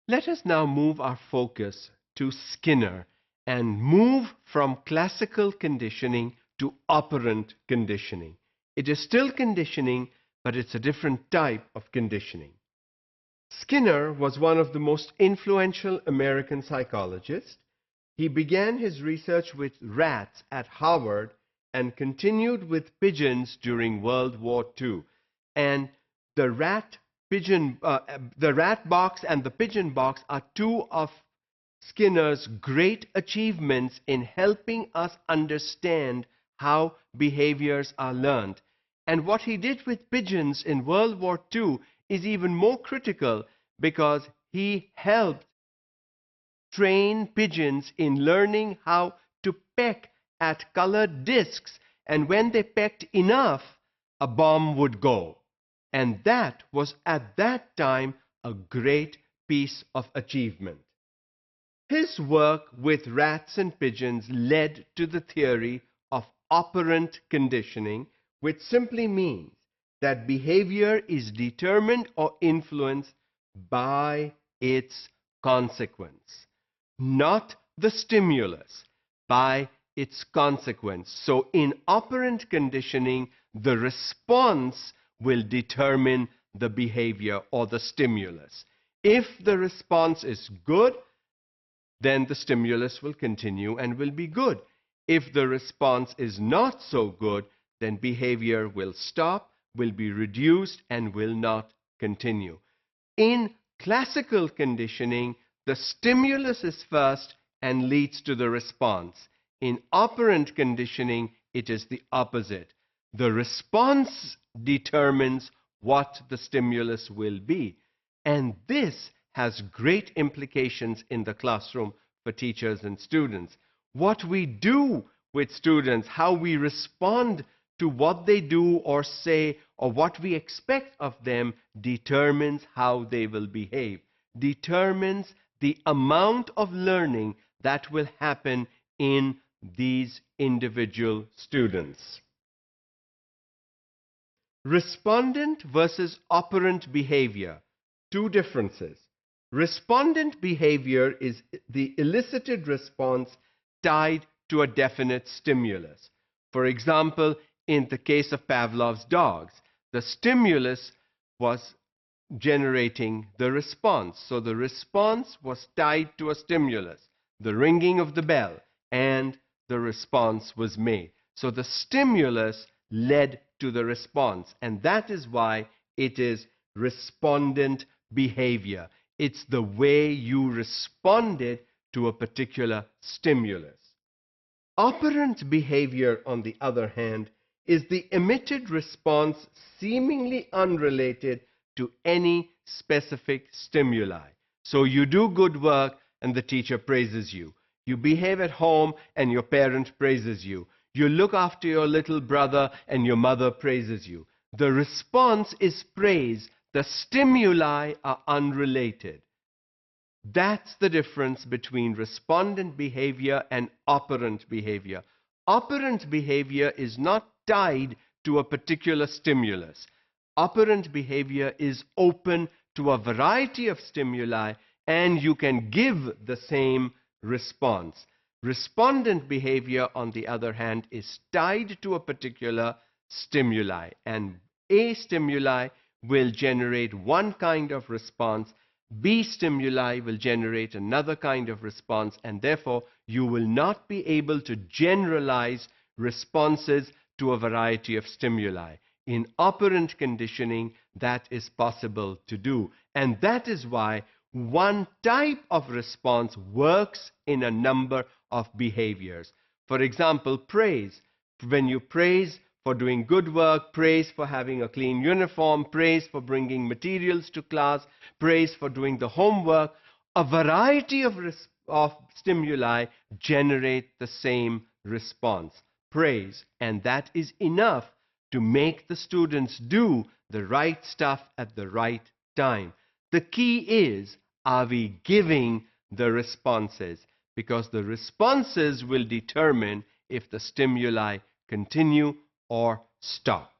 Let us now move our focus to Skinner and move from classical conditioning to operant conditioning. It is still conditioning, but it's a different type of conditioning. Skinner was one of the most influential American psychologists. He began his research with rats at Harvard and continued with pigeons during World War II. And the rat box and the pigeon box are two of Skinner's great achievements in helping us understand how behaviors are learned. And what he did with pigeons in World War II is even more critical because he helped train pigeons in learning how to peck at colored discs, and when they pecked enough, a bomb would go. And that was at that time a great piece of achievement. His work with rats and pigeons led to the theory of operant conditioning, which simply means that behavior is determined or influenced by its consequence, not the stimulus, by its consequence. So in operant conditioning, the response will determine the behavior or the stimulus. If the response is good, then the stimulus will continue and will be good. If the response is not so good, then behavior will stop, will be reduced, and will not continue. In classical conditioning, the stimulus is first and leads to the response. In operant conditioning, it is the opposite. The response determines what the stimulus will be. And this has great implications in the classroom for teachers and students. What we do with students, how we respond to what they do or say, or what we expect of them, determines how they will behave, determines the amount of learning that will happen in these individual students. Respondent versus operant behavior, two differences. Respondent behavior is the elicited response tied to a definite stimulus. For example, in the case of Pavlov's dogs, the stimulus was generating the response. So the response was tied to a stimulus, the ringing of the bell, and the response was made. So the stimulus led to the response, and that is why it is respondent behavior. It's the way you responded to a particular stimulus. Operant behavior, on the other hand, is the emitted response seemingly unrelated to any specific stimuli. So you do good work and the teacher praises you. You behave at home and your parent praises you. You look after your little brother and your mother praises you. The response is praise. The stimuli are unrelated. That's the difference between respondent behavior and operant behavior. Operant behavior is not tied to a particular stimulus. Operant behavior is open to a variety of stimuli, and you can give the same response. Respondent behavior, on the other hand, is tied to a particular stimuli, and A stimuli will generate one kind of response, B stimuli will generate another kind of response, and therefore you will not be able to generalize responses to a variety of stimuli. In operant conditioning, that is possible to do, and that is why one type of response works in a number of behaviors. For example, praise. When you praise for doing good work, praise for having a clean uniform, praise for bringing materials to class, praise for doing the homework, a variety of stimuli generate the same response, praise, and that is enough to make the students do the right stuff at the right time. The key is, are we giving the responses? Because the responses will determine if the stimuli continue or stop.